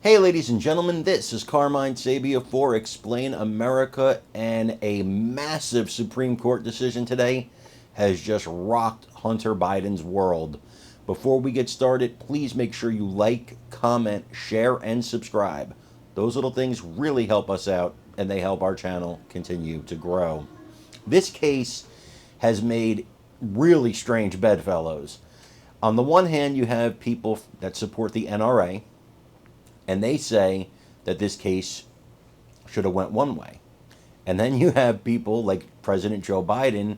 Hey, ladies and gentlemen, this is Carmine Sabia for Explain America, and a massive Supreme Court decision today has just rocked Hunter Biden's world. Before we get started, please make sure you like, comment, share, and subscribe. Those little things really help us out, and they help our channel continue to grow. This case has made really strange bedfellows. On the one hand, you have people that support the NRA, and they say that this case should have went one way. And then you have people like President Joe Biden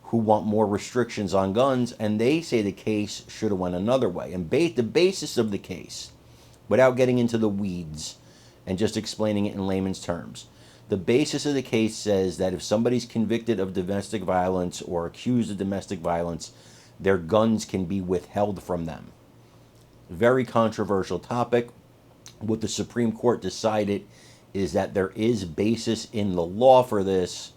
who want more restrictions on guns, and they say the case should have went another way. And the basis of the case, without getting into the weeds and just explaining it in layman's terms, the basis of the case says that if somebody's convicted of domestic violence or accused of domestic violence, their guns can be withheld from them. Very controversial topic. What the Supreme Court decided is that there is basis in the law for this,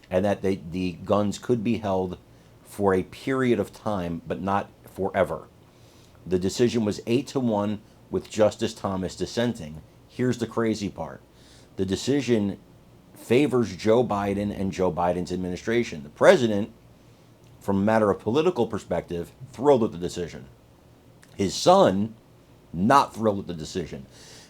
and that the guns could be held for a period of time, but not forever. The decision was 8-1 with Justice Thomas dissenting. Here's the crazy part. The decision favors Joe Biden and Joe Biden's administration. The president, from a matter of political perspective, thrilled with the decision. His son, not thrilled with the decision,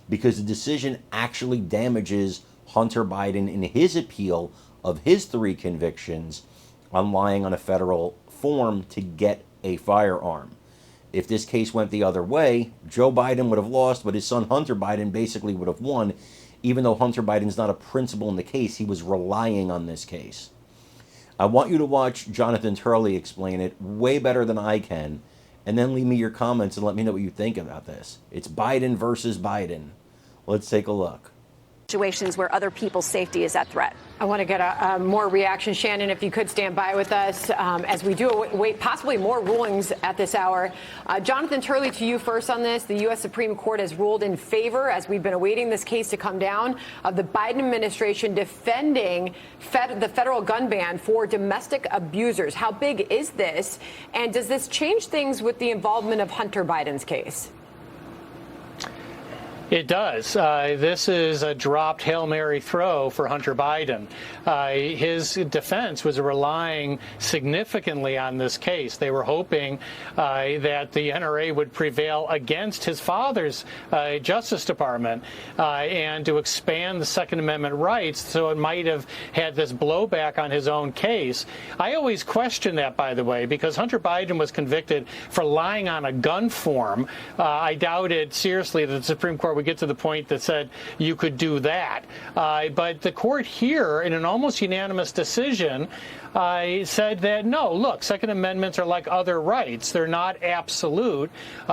because the decision actually damages Hunter Biden in his appeal of his 3 convictions on lying on a federal form to get a firearm. If this case went the other way, Joe Biden would have lost, but his son Hunter Biden basically would have won, even though Hunter Biden's not a principal in the case. He was relying on this case. I want you to watch Jonathan Turley explain it way better than I can, and then leave me your comments and let me know what you think about this. It's Biden versus Biden. Let's take a look. Situations where other people's safety is at threat. I want to get a more reaction. Shannon, if you could stand by with us as we do await possibly more rulings at this hour. Jonathan Turley, to you first on this. The U.S. Supreme Court has ruled in favor, as we've been awaiting this case to come down, of the Biden administration defending the federal gun ban for domestic abusers. How big is this? And does this change things with the involvement of Hunter Biden's case? It does. This is a dropped Hail Mary throw for Hunter Biden. His defense was relying significantly on this case. They were hoping that the NRA would prevail against his father's Justice Department and to expand the Second Amendment rights, so it might have had this blowback on his own case. I always question that, by the way, because Hunter Biden was convicted for lying on a gun form. I doubted seriously that the Supreme Court would get to the point that said you could do that. But the court here, in an almost unanimous decision, said that, no, look, Second Amendments are like other rights. They're not absolute.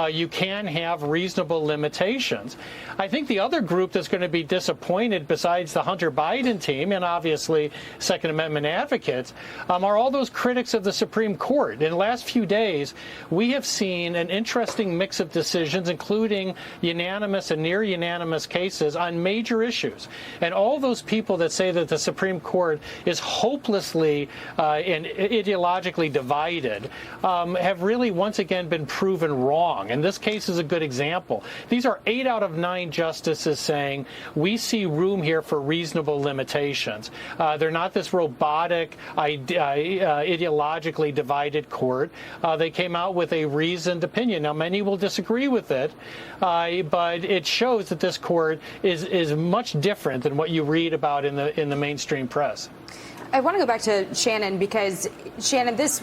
You can have reasonable limitations. I think the other group that's going to be disappointed, besides the Hunter Biden team and obviously Second Amendment advocates, are all those critics of the Supreme Court. In the last few days, we have seen an interesting mix of decisions, including unanimous and near unanimous cases on major issues. And all those people that say that the Supreme Court is hopelessly and ideologically divided have really once again been proven wrong. And this case is a good example. These are 8 out of 9 justices saying we see room here for reasonable limitations. They're not this robotic, ideologically divided court. They came out with a reasoned opinion. Now, many will disagree with it, but it shows that this court is much different than what you read about in the mainstream press. I want to go back to Shannon because, Shannon, this